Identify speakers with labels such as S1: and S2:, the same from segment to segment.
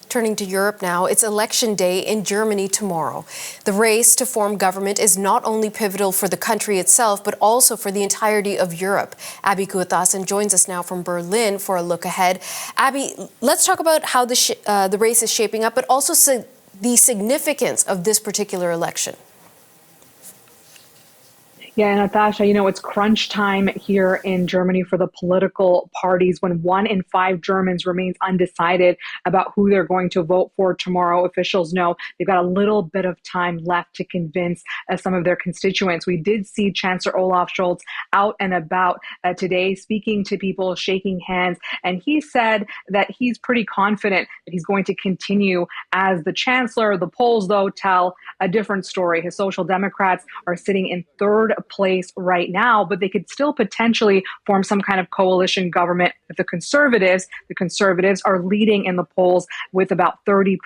S1: Turning to Europe now, it's election day in Germany tomorrow. The race to form government is not only pivotal for the country itself, but also for the entirety of Europe. Abby Kuathasan joins us now from Berlin for a look ahead. Abby, let's talk about how the race is shaping up, but also the significance of this particular election.
S2: Yeah, Natasha, it's crunch time here in Germany for the political parties when 1 in 5 Germans remains undecided about who they're going to vote for tomorrow. Officials know they've got a little bit of time left to convince some of their constituents. We did see Chancellor Olaf Scholz out and about today, speaking to people, shaking hands, and he said that he's pretty confident that he's going to continue as the chancellor. The polls, though, tell a different story. His Social Democrats are sitting in third place right now, but they could still potentially form some kind of coalition government with the Conservatives. The Conservatives are leading in the polls with about 30%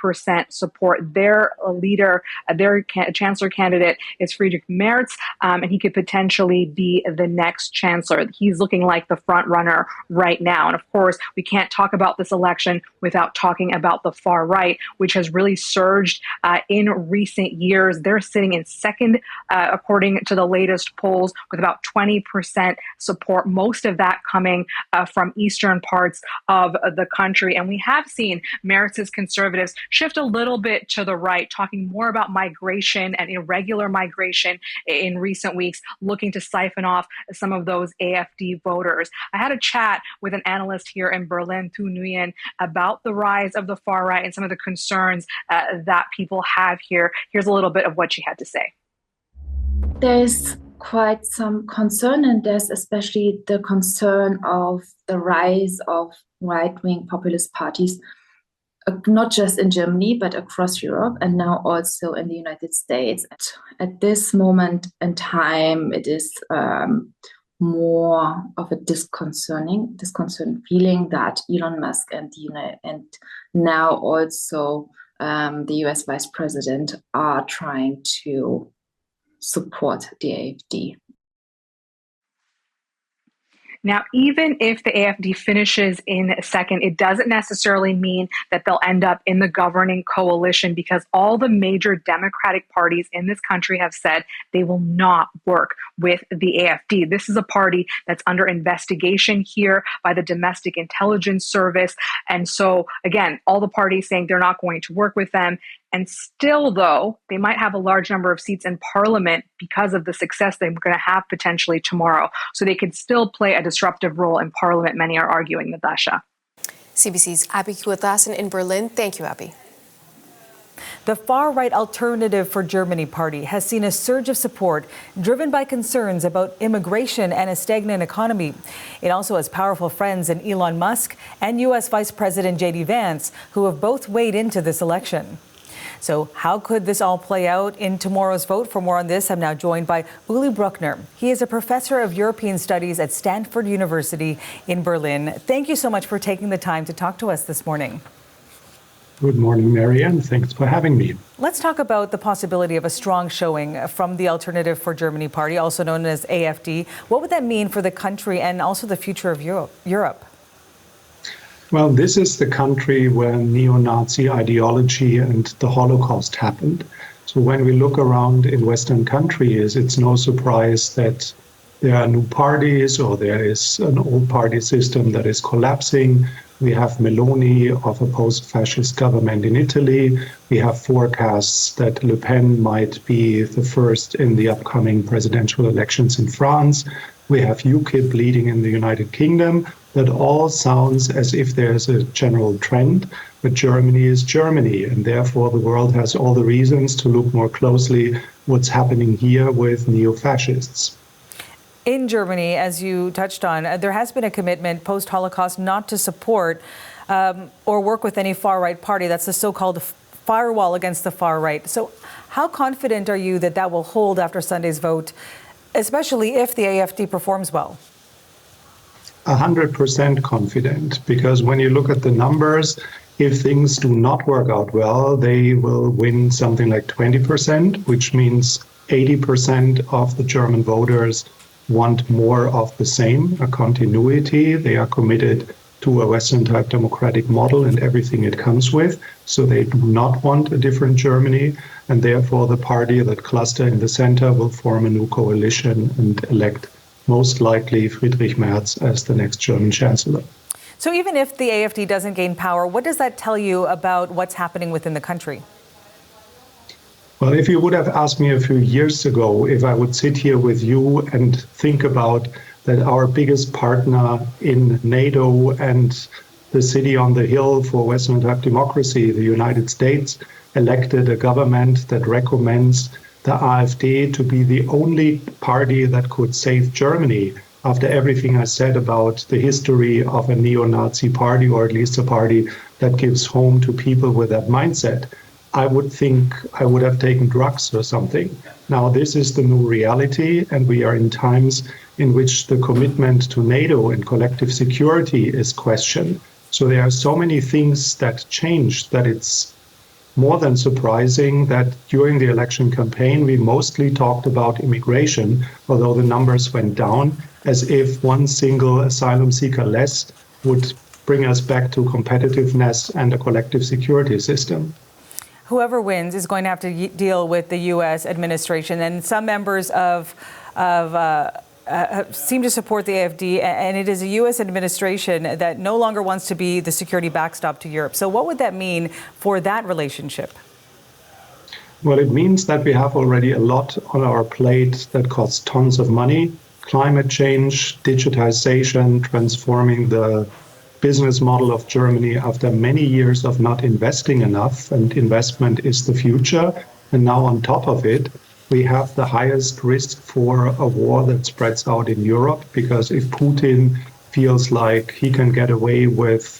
S2: support. Their leader, their chancellor candidate is Friedrich Merz, and he could potentially be the next chancellor. He's looking like the front runner right now. And of course, we can't talk about this election without talking about the far right, which has really surged in recent years. They're sitting in second, according to the latest polls, with about 20% support, most of that coming from eastern parts of the country. And we have seen Merz's Conservatives shift a little bit to the right, talking more about migration and irregular migration in recent weeks, looking to siphon off some of those AfD voters. I had a chat with an analyst here in Berlin, Tu Nguyen, about the rise of the far right and some of the concerns that people have here. Here's a little bit of what she had to say.
S3: There's quite some concern, and there's especially the concern of the rise of right-wing populist parties, not just in Germany, but across Europe, and now also in the United States. At this moment in time, it is more of a disconcerting feeling that Elon Musk and now also the US Vice President are trying to support the AfD.
S2: Now, even if the AfD finishes in second, it doesn't necessarily mean that they'll end up in the governing coalition, because all the major democratic parties in this country have said they will not work with the AfD. This is a party that's under investigation here by the Domestic Intelligence Service. And so, again, all the parties saying they're not going to work with them. And still, though, they might have a large number of seats in parliament because of the success they're going to have potentially tomorrow. So they could still play a disruptive role in parliament, many are arguing, Natasha.
S1: CBC's Abby Kuathasan in Berlin. Thank you, Abby.
S4: The far-right Alternative for Germany party has seen a surge of support driven by concerns about immigration and a stagnant economy. It also has powerful friends in Elon Musk and U.S. Vice President J.D. Vance, who have both weighed into this election. So how could this all play out in tomorrow's vote? For more on this, I'm now joined by Uli Bruckner. He is a professor of European Studies at Stanford University in Berlin. Thank you so much for taking the time to talk to us this morning.
S5: Good morning, Marianne. Thanks for having me.
S4: Let's talk about the possibility of a strong showing from the Alternative for Germany party, also known as AfD. What would that mean for the country and also the future of Europe?
S5: Well, this is the country where neo-Nazi ideology and the Holocaust happened. So when we look around in Western countries, it's no surprise that there are new parties or there is an old party system that is collapsing. We have Meloni of a post-fascist government in Italy. We have forecasts that Le Pen might be the first in the upcoming presidential elections in France. We have UKIP leading in the United Kingdom. That all sounds as if there's a general trend, but Germany is Germany, and therefore the world has all the reasons to look more closely what's happening here with neo-fascists.
S4: In Germany, as you touched on, there has been a commitment post-Holocaust not to support or work with any far-right party. That's the so-called firewall against the far right. So how confident are you that that will hold after Sunday's vote, especially if the AfD performs well?
S5: 100% confident, because when you look at the numbers, if things do not work out well, they will win something like 20%, which means 80% of the German voters want more of the same, a continuity. They are committed to a Western-type democratic model and everything it comes with. So they do not want a different Germany, and therefore the party, that cluster in the center, will form a new coalition and elect most likely Friedrich Merz as the next German chancellor.
S4: So even if the AfD doesn't gain power, what does that tell you about what's happening within the country?
S5: Well, if you would have asked me a few years ago if I would sit here with you and think about that our biggest partner in NATO and the city on the hill for Western-type democracy, the United States, elected a government that recommends the AfD to be the only party that could save Germany, after everything I said about the history of a neo-Nazi party, or at least a party that gives home to people with that mindset, I would think I would have taken drugs or something. Now, this is the new reality, and we are in times in which the commitment to NATO and collective security is questioned. So there are so many things that change that it's more than surprising that during the election campaign, we mostly talked about immigration, although the numbers went down, as if one single asylum seeker less would bring us back to competitiveness and a collective security system.
S4: Whoever wins is going to have to deal with the U.S. administration, and some members seem to support the AfD, and it is a U.S. administration that no longer wants to be the security backstop to Europe. So what would that mean for that relationship?
S5: Well, it means that we have already a lot on our plate that costs tons of money. Climate change, digitization, transforming the business model of Germany after many years of not investing enough, and investment is the future. And now on top of it, we have the highest risk for a war that spreads out in Europe, because if Putin feels like he can get away with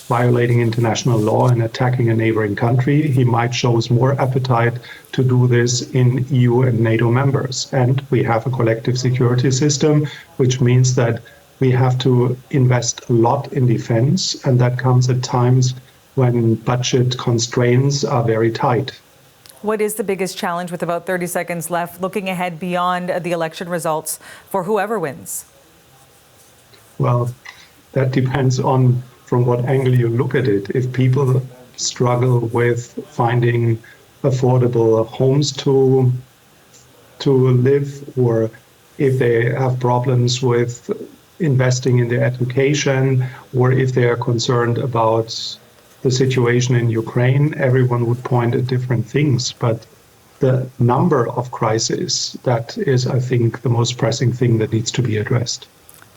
S5: violating international law and attacking a neighboring country, he might show more appetite to do this in EU and NATO members. And we have a collective security system, which means that we have to invest a lot in defense, and that comes at times when budget constraints are very tight.
S4: What is the biggest challenge, with about 30 seconds left, looking ahead beyond the election results for whoever wins?
S5: Well, that depends on from what angle you look at it. If people struggle with finding affordable homes to live, or if they have problems with investing in their education, or if they are concerned about the situation in Ukraine, everyone would point at different things. But the number of crises, that is, I think, the most pressing thing that needs to be addressed.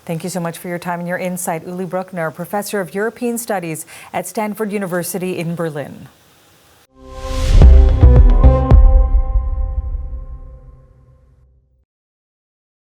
S4: Thank you so much for your time and your insight, Uli Bruckner, Professor of European Studies at Stanford University in Berlin.